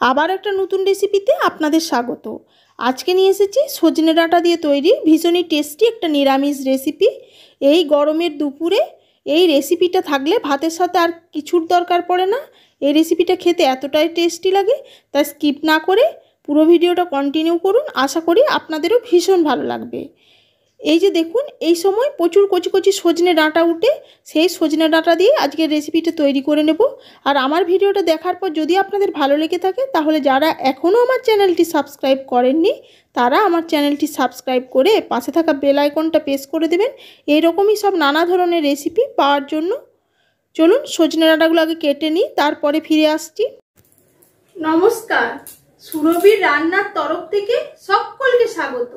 আবার একটা নতুন রেসিপিতে আপনাদের স্বাগত। আজকে নিয়ে এসেছি সজনে ডাঁটা দিয়ে তৈরি ভীষণই টেস্টি একটা নিরামিষ রেসিপি। এই গরমের দুপুরে এই রেসিপিটা থাকলে ভাতের সাথে আর কিছুর দরকার পড়ে না। এই রেসিপিটা খেতে এতটাই টেস্টি লাগে, তাই স্কিপ না করে পুরো ভিডিওটা কন্টিনিউ করুন। আশা করি আপনাদেরও ভীষণ ভালো লাগবে। এই যে দেখুন, এই সময় প্রচুর কচি কচি সজনে ডাঁটা উঠে, সেই সজনে ডাঁটা দিয়ে আজকের রেসিপিটা তৈরি করে নেব। আর আমার ভিডিওটা দেখার পর যদি আপনাদের ভালো লেগে থাকে, তাহলে যারা এখনও আমার চ্যানেলটি সাবস্ক্রাইব করেননি তারা আমার চ্যানেলটি সাবস্ক্রাইব করে পাশে থাকা বেল আইকনটা প্রেস করে দেবেন এইরকমই সব নানা ধরনের রেসিপি পাওয়ার জন্য। চলুন সজনে ডাঁটাগুলো আগে কেটে নিই, তারপরে ফিরে আসছি। নমস্কার, সুরভির রান্নার তরফ থেকে সকলকে স্বাগত।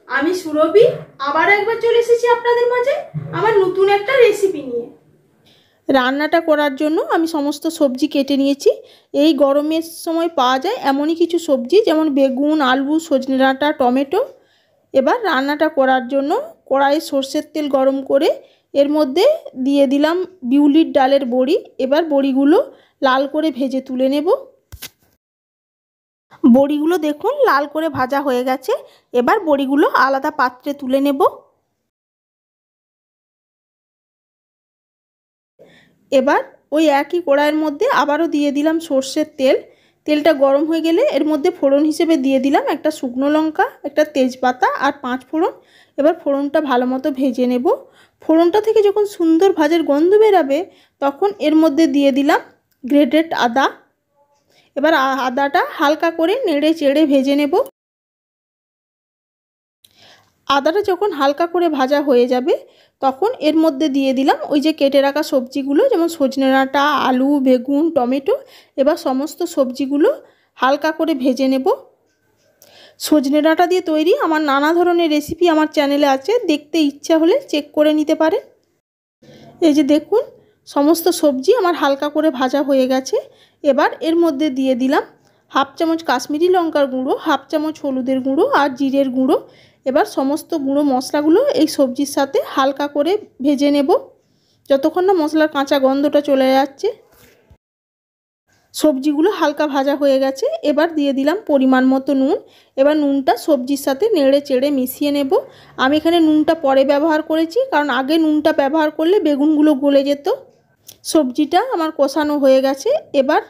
আমি সুরভি আবার একবার চলে এসেছি আপনাদের মাঝে আমার নতুন একটা রেসিপি নিয়ে। রান্নাটা করার জন্য আমি সমস্ত সবজি কেটে নিয়েছি। এই গরমের সময় পাওয়া যায় এমনই কিছু সবজি, যেমন বেগুন, আলু, সজনে ডাঁটা, টমেটো। এবার রান্নাটা করার জন্য কড়াইয়ে সর্ষের তেল গরম করে এর মধ্যে দিয়ে দিলাম বিউলির ডালের বড়ি। এবার বড়িগুলো লাল করে ভেজে তুলে নেব। বড়িগুলো দেখুন লাল করে ভাজা হয়ে গেছে। এবার বড়িগুলো আলাদা পাত্রে তুলে নেব। এবার ওই একই কড়াইয়ের মধ্যে আবারও দিয়ে দিলাম সর্ষের তেল। তেলটা গরম হয়ে গেলে এর মধ্যে ফোড়ন হিসেবে দিয়ে দিলাম একটা শুকনো লঙ্কা, একটা তেজপাতা আর 5 ফোড়ন। এবার ফোড়নটা ভালো মতো ভেজে নেব। ফোড়নটা থেকে যখন সুন্দর ভাজার গন্ধ বেরাবে, তখন এর মধ্যে দিয়ে দিলাম গ্রেটেড আদা। এবার আদাটা হালকা করে নেড়ে চেড়ে ভেজে নেব। আদাটা যখন হালকা করে ভাজা হয়ে যাবে, তখন এর মধ্যে দিয়ে দিলাম ওই যে কেটে রাখা সবজিগুলো, যেমন সজনে ডাঁটা, আলু, বেগুন, টমেটো। এবার সমস্ত সবজিগুলো হালকা করে ভেজে নেব। সজনে ডাঁটা দিয়ে তৈরি আমার নানা ধরনের রেসিপি আমার চ্যানেলে আছে, দেখতে ইচ্ছা হলে চেক করে নিতে পারেন। এই যে দেখুন, সমস্ত সবজি আমার হালকা করে ভাজা হয়ে গেছে। এবার এর মধ্যে দিয়ে দিলাম 1/2 চামচ কাশ্মীরি লঙ্কার গুঁড়ো, 1/2 চামচ হলুদের গুঁড়ো আর জিরের গুঁড়ো। এবার সমস্ত গুঁড়ো মশলাগুলো এই সবজির সাথে হালকা করে ভেজে নেব, যতক্ষণ না মশলার কাঁচা গন্ধটা চলে যাচ্ছে। সবজিগুলো হালকা ভাজা হয়ে গেছে। এবার দিয়ে দিলাম পরিমাণ মতো নুন। এবার নুনটা সবজির সাথে নেড়ে চেড়ে মিশিয়ে নেব। আমি এখানে নুনটা পরে ব্যবহার করেছি, কারণ আগে নুনটা ব্যবহার করলে বেগুনগুলো গলে যেত। সবজিটা আমার কষানো হয়ে গেছে। এবার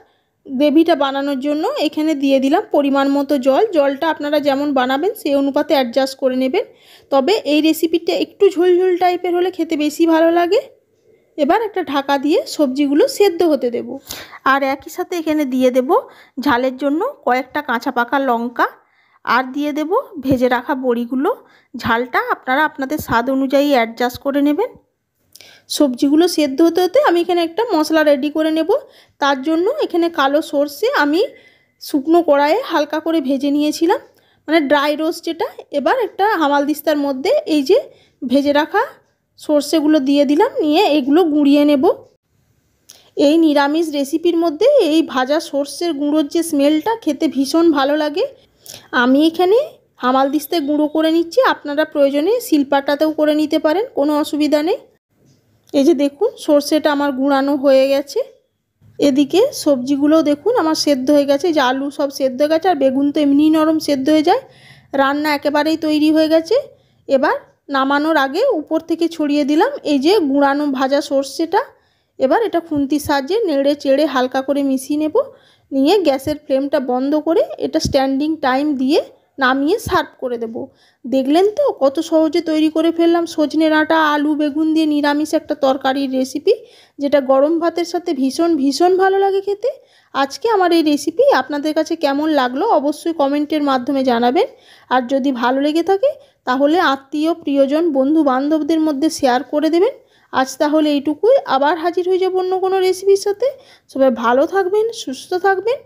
গ্রেভিটা বানানোর জন্য এখানে দিয়ে দিলাম পরিমাণ মতো জল। জলটা আপনারা যেমন বানাবেন সেই অনুপাতে অ্যাডজাস্ট করে নেবেন। তবে এই রেসিপিটা একটু ঝোলঝোল টাইপের হলে খেতে বেশি ভালো লাগে। এবার একটা ঢাকা দিয়ে সবজিগুলো সেদ্ধ হতে দেব। আর একই সাথে এখানে দিয়ে দেব ঝালের জন্য কয়েকটা কাঁচা পাকা লঙ্কা, আর দিয়ে দেব ভেজে রাখা বড়িগুলো। ঝালটা আপনারা আপনাদের স্বাদ অনুযায়ী অ্যাডজাস্ট করে নেবেন। সবজিগুলো সেদ্ধ হতে হতে আমি এখানে একটা মশলা রেডি করে নেব। তার জন্য এখানে কালো সর্ষে আমি শুকনো কড়াইয়ে হালকা করে ভেজে নিয়েছিলাম, মানে ড্রাই রোস্ট যেটা। এবার একটা হামালদিস্তার মধ্যে এই যে ভেজে রাখা সর্ষেগুলো দিয়ে দিলাম, নিয়ে এগুলো গুঁড়িয়ে নেব। এই নিরামিষ রেসিপির মধ্যে এই ভাজা সর্ষের গুঁড়োর যে স্মেলটা খেতে ভীষণ ভালো লাগে। আমি এখানে হামালদিস্তায় গুঁড়ো করে নিচ্ছি, আপনারা প্রয়োজনে শিলপাটাতেও করে নিতে পারেন, কোনো অসুবিধা নেই। এই যে দেখুন সর্ষেটা আমার গুঁড়ানো হয়ে গেছে। এদিকে সবজিগুলোও দেখুন আমার সেদ্ধ হয়ে গেছে। যে আলু সব সেদ্ধ হয়ে গেছে, আর বেগুন তো এমনিই নরম সেদ্ধ হয়ে যায়। রান্না একেবারেই তৈরি হয়ে গেছে। এবার নামানোর আগে উপর থেকে ছড়িয়ে দিলাম এই যে গুঁড়ানো ভাজা সর্ষেটা। এবার এটা খুন্তির সাহায্যে নেড়ে চেড়ে হালকা করে মিশিয়ে নেব। নিয়ে গ্যাসের ফ্লেমটা বন্ধ করে এটা স্ট্যান্ডিং টাইম দিয়ে নামিয়ে সার্ভ করে দেব। দেখলেন তো কত সহজে তৈরি করে ফেললাম সজনে ডাঁটা, আলু, বেগুন দিয়ে নিরামিষ একটা তরকারির রেসিপি, যেটা গরম ভাতের সাথে ভীষণ ভীষণ ভালো লাগে খেতে। আজকে আমার এই রেসিপি আপনাদের কাছে কেমন লাগলো অবশ্যই কমেন্টের মাধ্যমে জানাবেন। আর যদি ভালো লেগে থাকে তাহলে আত্মীয়, প্রিয়জন, বন্ধু বান্ধবদের মধ্যে শেয়ার করে দেবেন। আজ তাহলে এইটুকুই, আবার হাজির হয়ে যাব অন্য কোনো রেসিপির সাথে। সবাই ভালো থাকবেন, সুস্থ থাকবেন।